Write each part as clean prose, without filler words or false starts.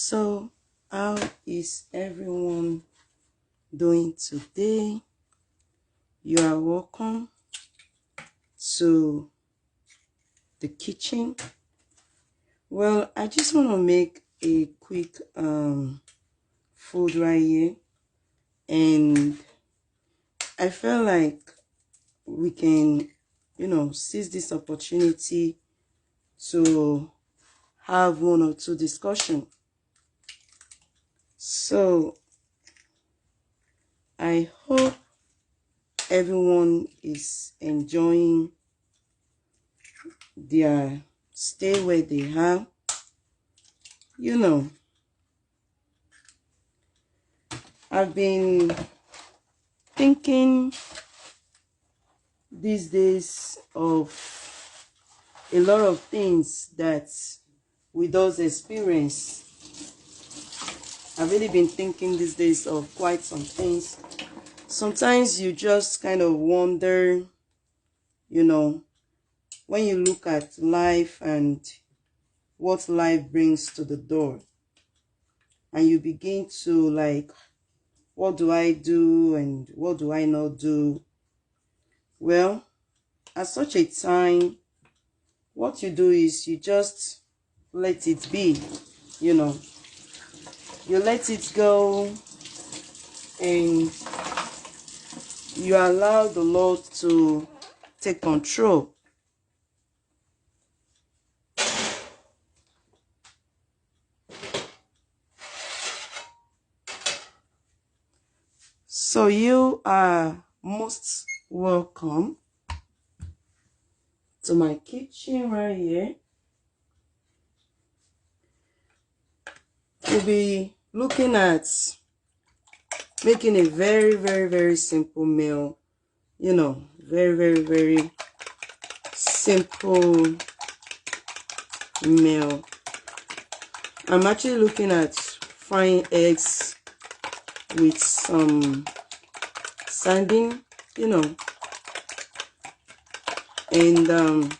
So, how is everyone doing today? You are welcome to the kitchen. Well, I just want to make a quick food right here, and I feel like we can, seize this opportunity to have one or two discussion. So, I hope everyone is enjoying their stay where they are. I've been thinking these days of a lot of things that we does experience. I've really been thinking these days of quite some things. Sometimes you just kind of wonder, when you look at life and what life brings to the door, and you begin to like, what do I do and what do I not do? Well, at such a time, what you do is you just let it be, you let it go, and you allow the Lord to take control. So you are most welcome to my kitchen right here. We'll be looking at making a very, very, very simple meal. Very, very, very simple meal. I'm actually looking at frying eggs with some sandine, and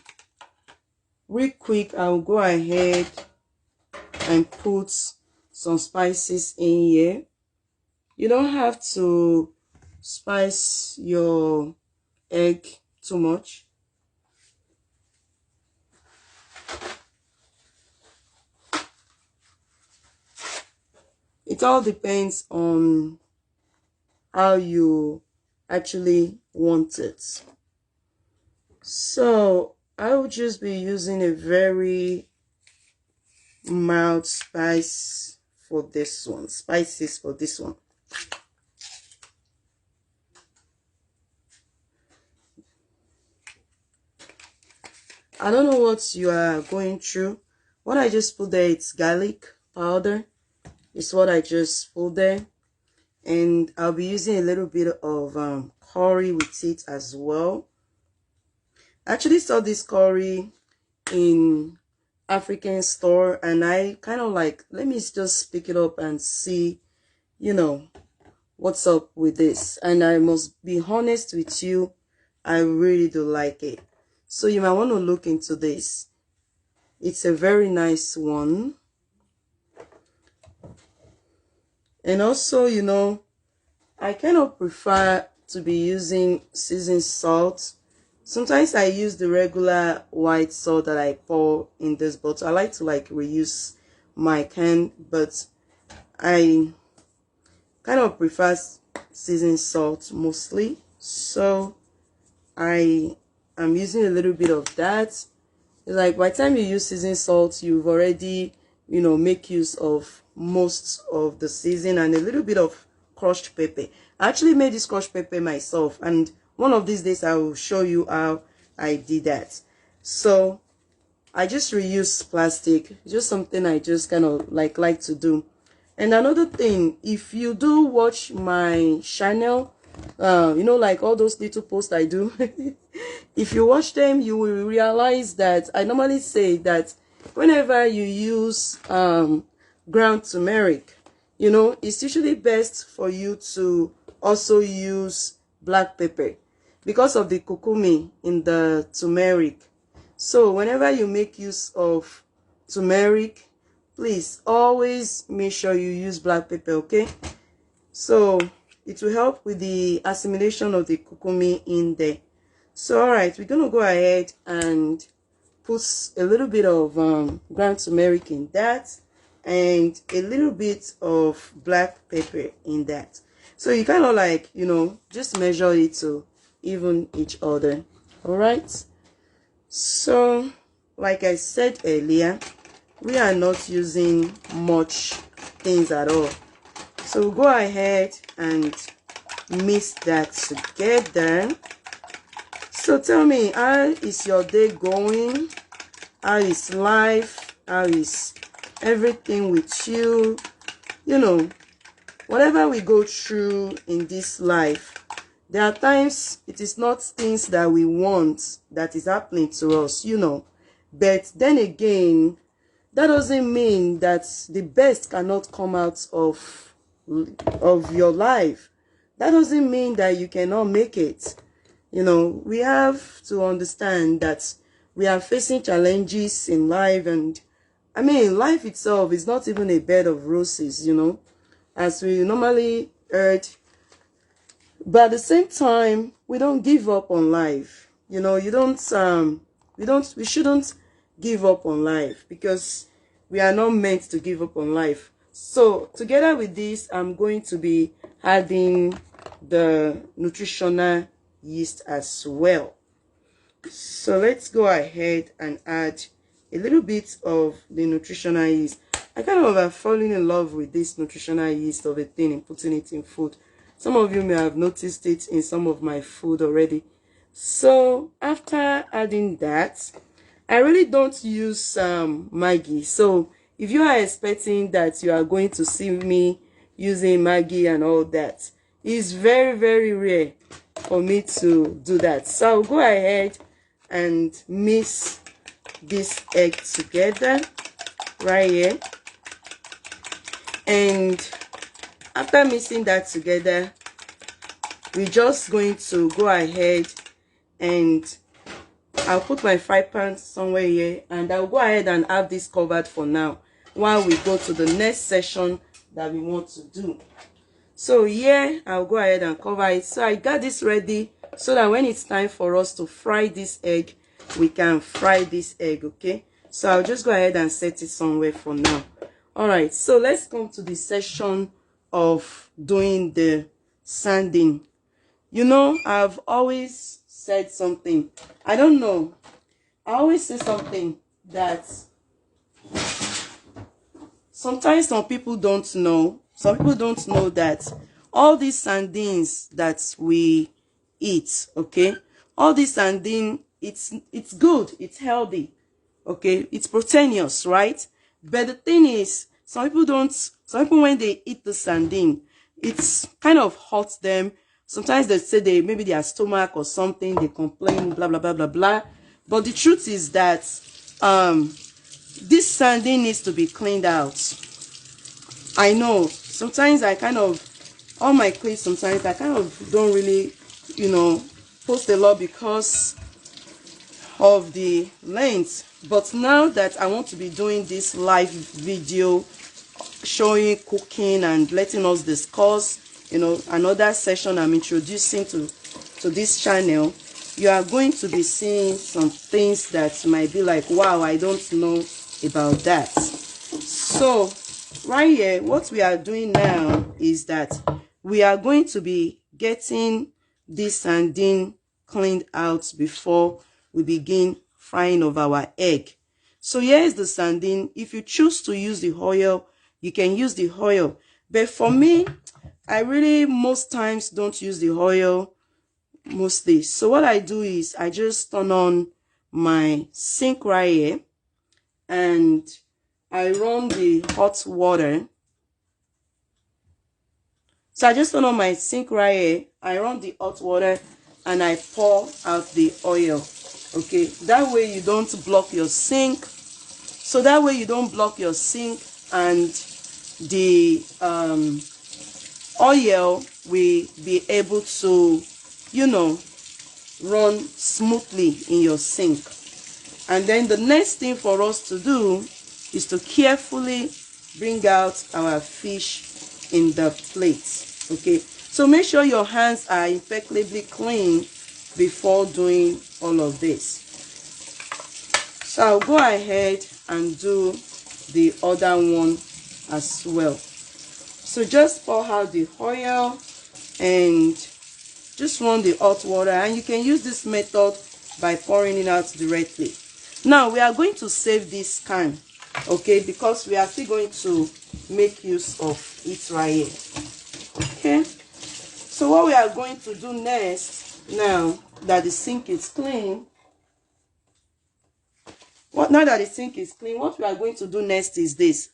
real quick I'll go ahead and put some spices in here. You don't have to spice your egg too much. It all depends on how you actually want it. So I will just be using a very mild spices for this one. I don't know what you are going through. What I just put there, it's garlic powder. It's what I just put there. And I'll be using a little bit of curry with it as well. I actually saw this curry in African store, and I kind of like, let me just pick it up and see, what's up with this. And I must be honest with you, I really do like it. So you might want to look into this. It's a very nice one. And also, I kind of prefer to be using seasoned salt. Sometimes I use the regular white salt that I pour in this bottle. I like to reuse my can, but I kind of prefer seasoned salt mostly. So I am using a little bit of that. It's like by the time you use seasoned salt, you've already, make use of most of the season, and a little bit of crushed pepper. I actually made this crushed pepper myself, and one of these days I will show you how I did that. So I just reuse plastic. It's just something I just kind of like to do. And another thing, if you do watch my channel, like all those little posts I do, if you watch them, you will realize that I normally say that whenever you use ground turmeric, it's usually best for you to also use black pepper because of the curcumin in the turmeric. So whenever you make use of turmeric, please always make sure you use black pepper, okay? So it will help with the assimilation of the kukumi in there. So all right, we're gonna go ahead and put a little bit of ground turmeric in that, and a little bit of black pepper in that. So you kind of like, you know, just measure it to even each other. All right. So like I said earlier, we are not using much things at all. So we'll go ahead and mix that together. So tell me, how is your day going? How is life? How is everything with you? You know, whatever we go through in this life, there are times it is not things that we want that is happening to us, you know. But then again, that doesn't mean that the best cannot come out of your life. That doesn't mean that you cannot make it. You know, we have to understand that we are facing challenges in life, and I mean, life itself is not even a bed of roses, you know, as we normally heard. But at the same time, we don't give up on life. You know, we shouldn't give up on life, because we are not meant to give up on life. So together with this, I'm going to be adding the nutritional yeast as well. So let's go ahead and add a little bit of the nutritional yeast. I kind of have fallen in love with this nutritional yeast of a thing and putting it in food. Some of you may have noticed it in some of my food already. So after adding that, I really don't use Maggi. So if you are expecting that you are going to see me using Maggi and all that, it's very, very rare for me to do that. So I'll go ahead and mix this egg together right here. And after mixing that together, we're just going to go ahead and I'll put my fry pan somewhere here, and I'll go ahead and have this covered for now while we go to the next session that we want to do. So yeah, I'll go ahead and cover it. So I got this ready so that when it's time for us to fry this egg, we can fry this egg, okay? So I'll just go ahead and set it somewhere for now. All right, so let's come to the session of doing the sanding. You know, I've always said something. I don't know. I always say something that sometimes some people don't know. Some people don't know that all these sandines that we eat, okay? All these sandine, it's good, it's healthy, okay? It's proteinous, right? But the thing is, some people when they eat the sandine, it's kind of hurts them. Sometimes they say maybe their stomach or something, they complain, blah, blah, blah, blah, blah. But the truth is that this sandine needs to be cleaned out. I know, sometimes I kind of, all my clips, sometimes I kind of don't really, you know, post a lot because of the length. But now that I want to be doing this live video showing cooking and letting us discuss, you know, another session I'm introducing to this channel, you are going to be seeing some things that might be like, wow, I don't know about that. So right here, what we are doing now is that we are going to be getting this sandine cleaned out before we begin frying of our egg. So here is the sandine. If you choose to use the oil, you can use the oil. But for me, I really most times don't use the oil mostly. So what I do is I just turn on my sink right here and I run the hot water. So I just turn on my sink right here. I run the hot water and I pour out the oil. Okay, that way you don't block your sink. So that way you don't block your sink, and the oil will be able to, you know, run smoothly in your sink. And then the next thing for us to do is to carefully bring out our fish in the plate. Okay, so make sure your hands are impeccably clean before doing all of this. So I'll go ahead and do the other one as well. So just pour out the oil and just run the hot water, and you can use this method by pouring it out directly. Now we are going to save this can, okay, because we are still going to make use of it right here. Okay, so what we are going to do next, now that the sink is clean, what we are going to do next is this.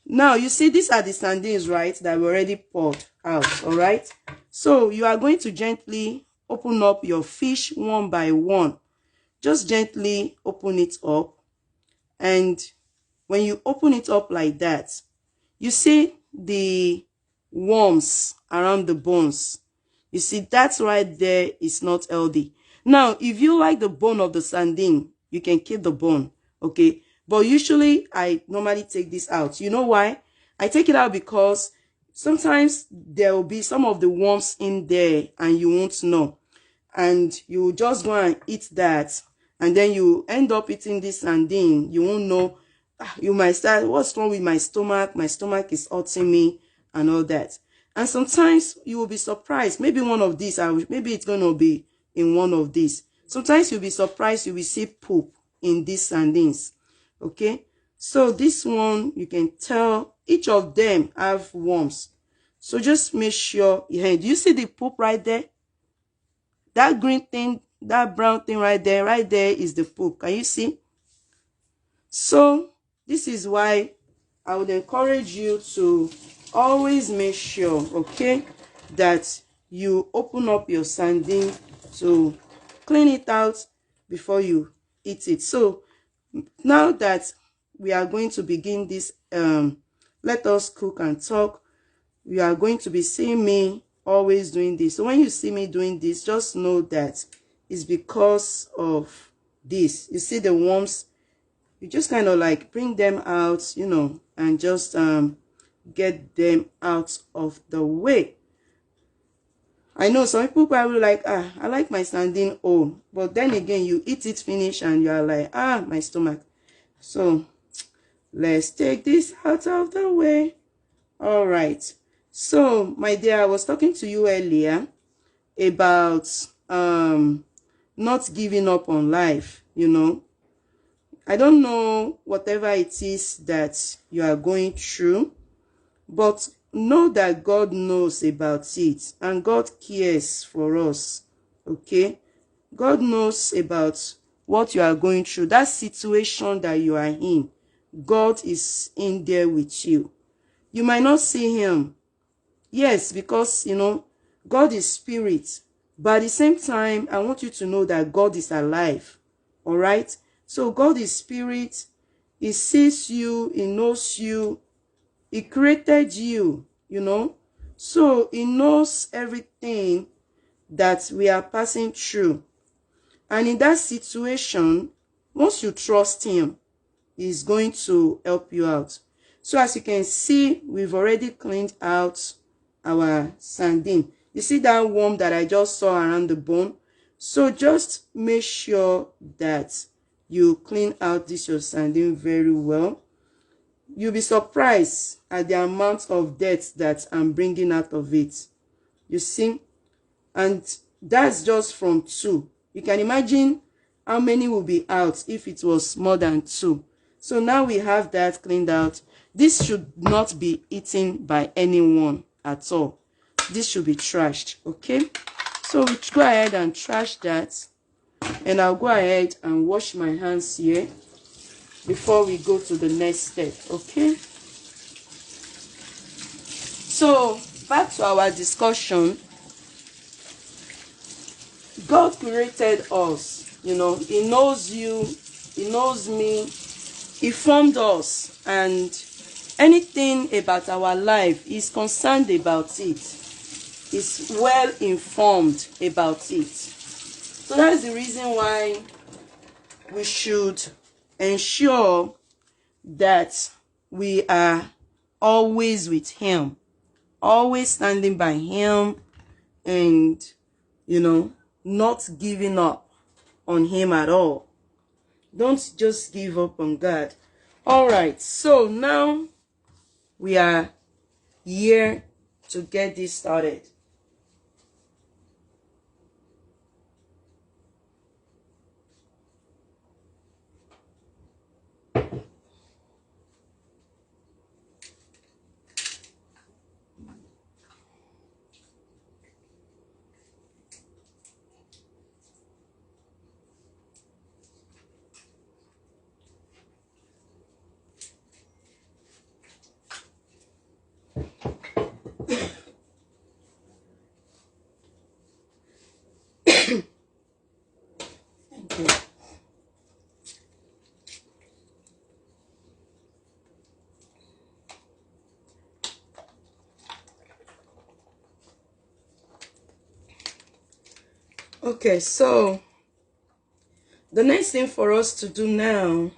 Now you see, these are the sardines, right, that we already poured out. All right, so you are going to gently open up your fish one by one. Just gently open it up, and when you open it up like that, you see the worms around the bones. You see, that's right there is not healthy. Now, if you like the bone of the sardine, you can keep the bone, okay? But usually, I normally take this out. You know why? I take it out because sometimes there will be some of the worms in there and you won't know. And you just go and eat that, and then you end up eating this sardine. You won't know. You might start, what's wrong with my stomach? My stomach is hurting me and all that. And sometimes you will be surprised. Maybe one of these, maybe it's going to be in one of these. Sometimes you'll be surprised, you will see poop in these sardines. Okay, so this one, you can tell each of them have worms. So just make sure, do you see the poop right there? That green thing, that brown thing right there is the poop. Can you see? So this is why I would encourage you to always make sure, okay, that you open up your sardine to clean it out before you eat it. So now that we are going to begin this let us cook and talk, you are going to be seeing me always doing this. So when you see me doing this, just know that it's because of this. You see the worms, you just kind of like bring them out, you know, and just get them out of the way. I know some people probably like, I like my sardine whole, but then again, you eat it finish and you are like, my stomach. So let's take this out of the way. All right. So my dear, I was talking to you earlier about not giving up on life. You know, I don't know whatever it is that you are going through, but know that God knows about it and God cares for us. Okay, God knows about what you are going through, that situation that you are in. God is in there with you. You might not see him, yes, because you know God is spirit, but at the same time I want you to know that God is alive. All right, so God is spirit. He sees you, he knows you, he created you, you know, so he knows everything that we are passing through. And in that situation, once you trust him, he's going to help you out. So as you can see, we've already cleaned out our sardine. You see that worm that I just saw around the bone? So just make sure that you clean out this your sardine very well. You'll be surprised at the amount of dirt that I'm bringing out of it. You see? And that's just from 2. You can imagine how many will be out if it was more than 2. So now we have that cleaned out. This should not be eaten by anyone at all. This should be trashed, okay? So we go ahead and trash that. And I'll go ahead and wash my hands here before we go to the next step, okay? So back to our discussion. God created us, you know, he knows you, he knows me, he formed us, and anything about our life, he's concerned about it, he's well informed about it. So that's the reason why we should ensure that we are always with him, always standing by him, and not giving up on him at all. Don't just give up on God. All right, so now we are here to get this started. Okay, so the next thing for us to do now,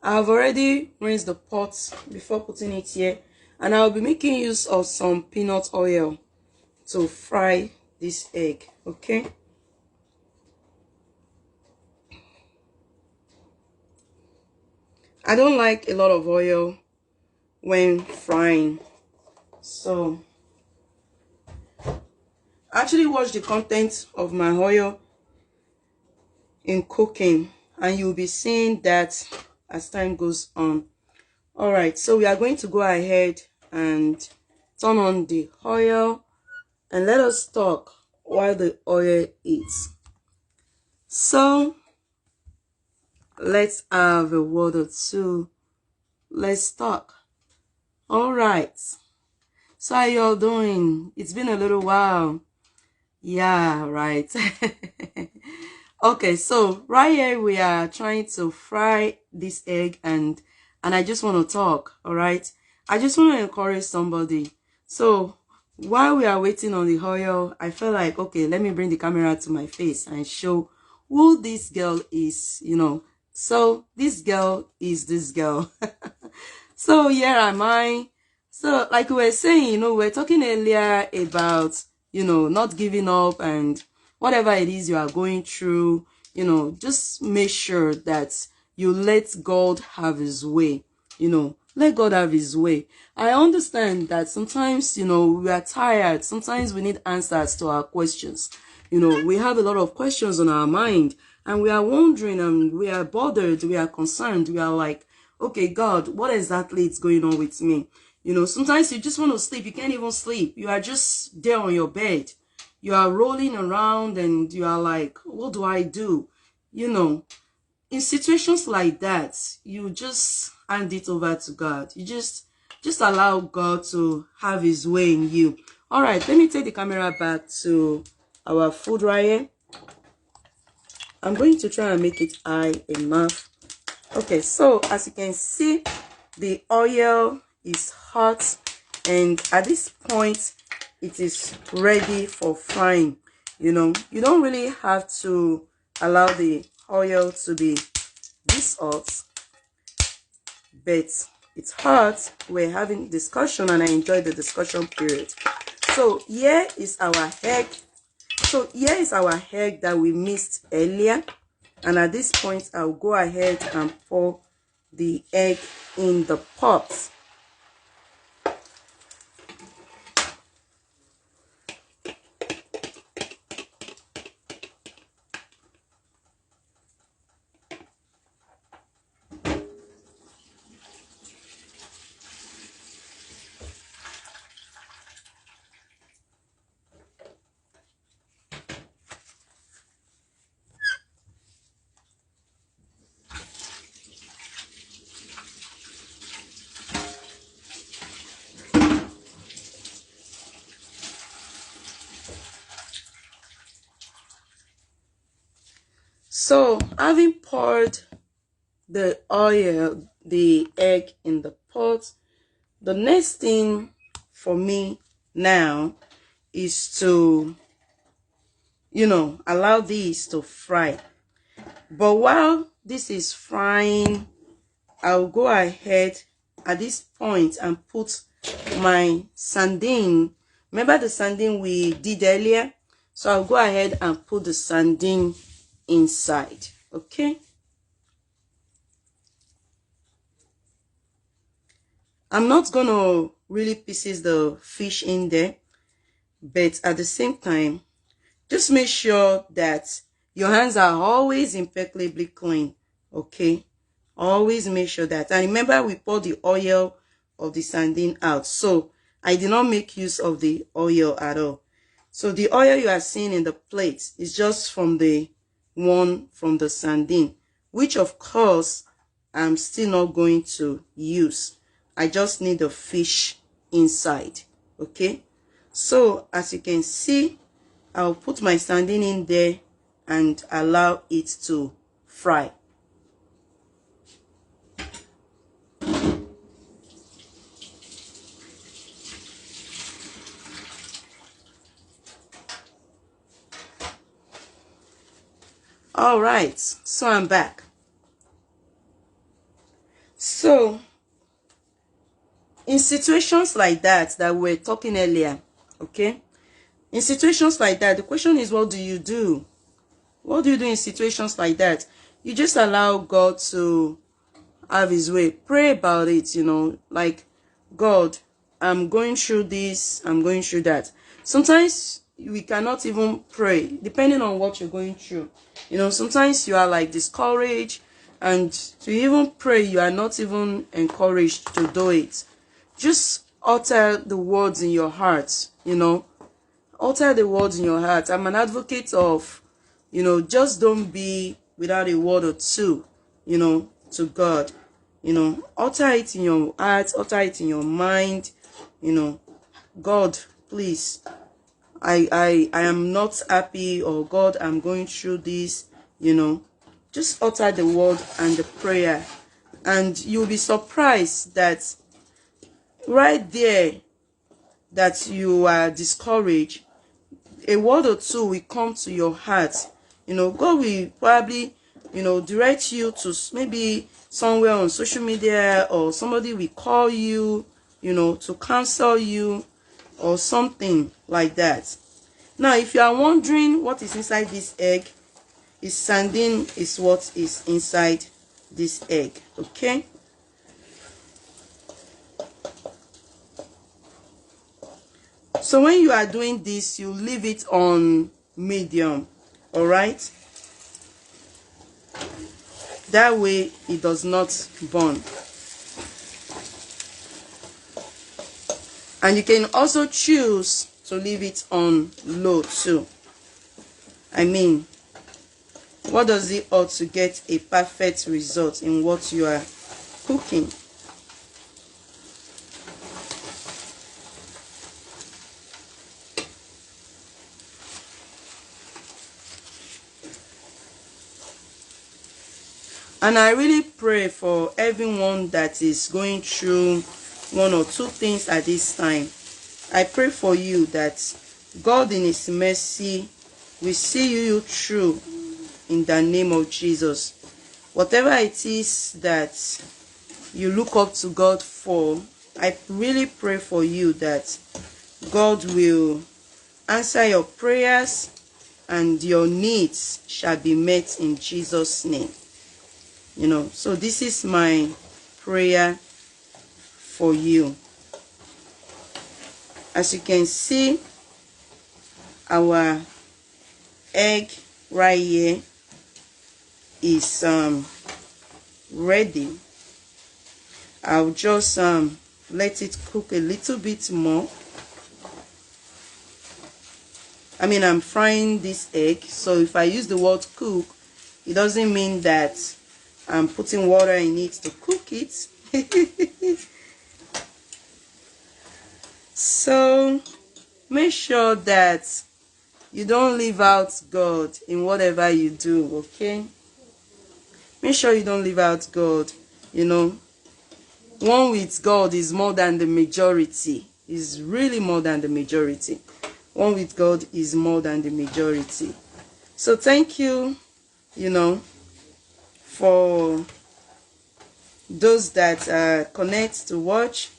I've already rinsed the pot before putting it here, and I'll be making use of some peanut oil to fry this egg. Okay, I don't like a lot of oil when frying, so actually watch the content of my oil in cooking, and you'll be seeing that as time goes on. All right, so we are going to go ahead and turn on the oil, and let us talk while the oil heats. So let's have a word or two. Let's talk. All right, so how y'all doing? It's been a little while. Yeah, right. Okay, so right here we are trying to fry this egg, and I just want to talk. All right, I just want to encourage somebody. So while we are waiting on the oil, I felt like, okay, let me bring the camera to my face and show who this girl is. So this girl is this girl. So here am I. So like we were saying, we were talking earlier about not giving up, and whatever it is you are going through, just make sure that you let God have his way. Let God have his way. I understand that sometimes, we are tired. Sometimes we need answers to our questions. We have a lot of questions on our mind, and we are wondering, and we are bothered, we are concerned. We are like, okay, God, what exactly is going on with me? Sometimes you just want to sleep. You can't even sleep. You are just there on your bed. You are rolling around, and you are like, what do I do? In situations like that, you just hand it over to God. You just allow God to have his way in you. All right, let me take the camera back to our food right here. I'm going to try and make it high enough. Okay, so as you can see, the oil is hot, and at this point it is ready for frying. You don't really have to allow the oil to be this hot, but it's hot. We're having discussion, and I enjoy the discussion period. So here is our egg. So here is our egg that we missed earlier, and at this point I'll go ahead and pour the egg in the pot. So having poured the oil, the egg in the pot, the next thing for me now is to allow these to fry. But while this is frying, I'll go ahead at this point and put my sandine. Remember the sandine we did earlier? So I'll go ahead and put the sandine inside. Okay. I'm not gonna really pieces the fish in there, but at the same time, just make sure that your hands are always impeccably clean. Okay. Always make sure that. And remember, we pour the oil of the sandine out. So I did not make use of the oil at all. So the oil you are seeing in the plate is just from the one from the sandine, which of course I'm still not going to use. I just need the fish inside. Okay. So as you can see, I'll put my sandine in there and allow it to fry. All right, so I'm back. So in situations like that we were talking earlier, okay, in situations like that, the question is, what do you do? What do you do in situations like that? You just allow God to have his way. Pray about it, you know, like, God, I'm going through this, I'm going through that. Sometimes we cannot even pray, depending on what you're going through. You know, sometimes you are like discouraged, and to even pray, you are not even encouraged to do it. Just utter the words in your heart, you know. Utter the words in your heart. I'm an advocate of, you know, just don't be without a word or two, you know, to God. You know, utter it in your heart, utter it in your mind, you know. God, please, I am not happy, or God, I'm going through this, you know. Just utter the word and the prayer, and you'll be surprised that right there that you are discouraged, a word or two will come to your heart. You know, God will probably, you know, direct you to maybe somewhere on social media, or somebody will call you, you know, to counsel you or something like that. Now, if you are wondering what is inside this egg, is sandine is what is inside this egg. Okay. So when you are doing this, you leave it on medium. All right. That way it does not burn. And you can also choose to leave it on low too. I mean, what does it ought to get a perfect result in what you are cooking? And I really pray for everyone that is going through one or two things at this time. I pray for you that God in his mercy will see you through in the name of Jesus. Whatever it is that you look up to God for, I really pray for you that God will answer your prayers and your needs shall be met in Jesus' name. You know, so this is my prayer for you. As you can see, our egg right here is ready. I'll just let it cook a little bit more. I mean, I'm frying this egg, so if I use the word cook, it doesn't mean that I'm putting water in it to cook it. So make sure that you don't leave out God in whatever you do, okay? Make sure you don't leave out God. You know, one with God is more than the majority. Is really more than the majority. One with God is more than the majority. So thank you, you know, for those that connect to watch.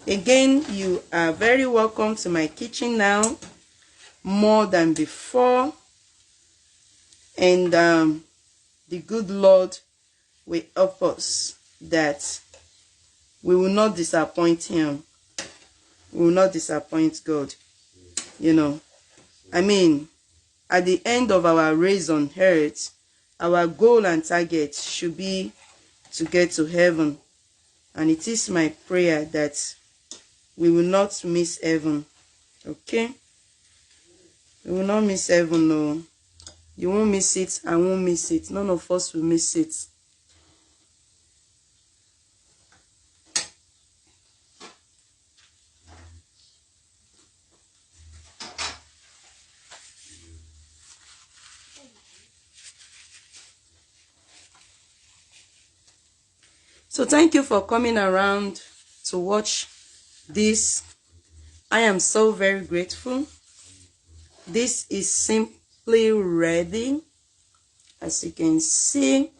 Again, you are very welcome to my kitchen now, more than before. And the good Lord will help us that we will not disappoint him. We will not disappoint God. You know, I mean, at the end of our race on earth, our goal and target should be to get to heaven. And it is my prayer that we will not miss heaven. Okay? We will not miss heaven, no. You won't miss it, I won't miss it. None of us will miss it. So thank you for coming around to watch this. I am so very grateful. This is simply ready. As you can see,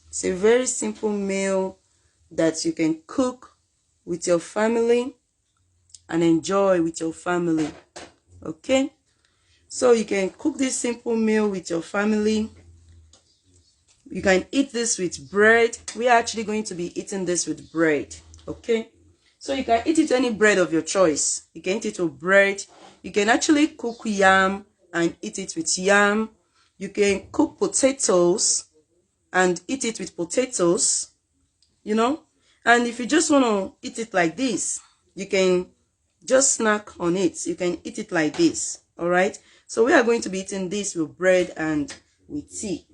it's a very simple meal that you can cook with your family and enjoy with your family. Okay? So you can cook this simple meal with your family. You can eat this with bread. We are actually going to be eating this with bread. Okay? So you can eat it any bread of your choice. You can eat it with bread. You can actually cook yam and eat it with yam. You can cook potatoes and eat it with potatoes, you know. And if you just want to eat it like this, you can just snack on it. You can eat it like this, all right? So we are going to be eating this with bread and with tea.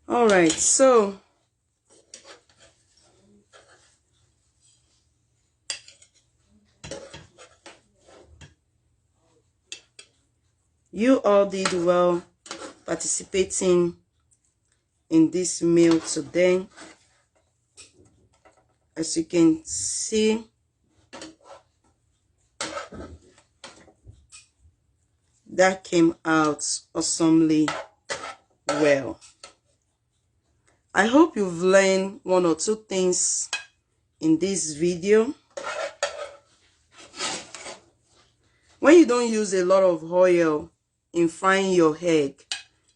All right, so you all did well participating in this meal today. As you can see, that came out awesomely well. I hope you've learned one or two things in this video. When you don't use a lot of oil in frying your egg,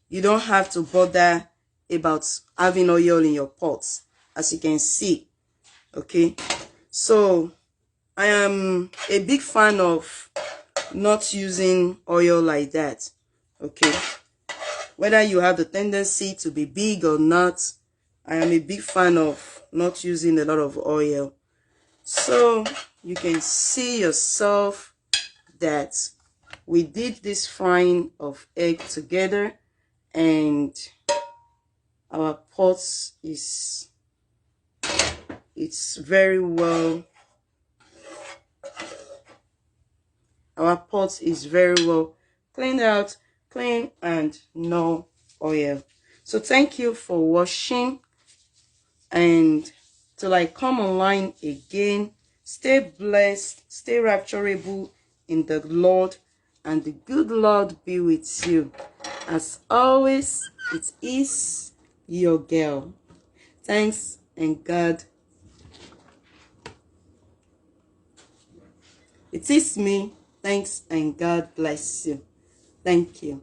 you don't have to bother about having oil in your pots, as you can see. Okay, so I am a big fan of not using oil like that. Okay, whether you have the tendency to be big or not, I am a big fan of not using a lot of oil. So you can see yourself that we did this frying of egg together, and our pot is, it's very well, our pot is very well cleaned out, clean and no oil. So thank you for watching, and till I come online again, stay blessed, stay rapturable in the Lord, and the good Lord be with you. As always, it is your girl. Thanks and God. It is me. Thanks and God bless you. Thank you.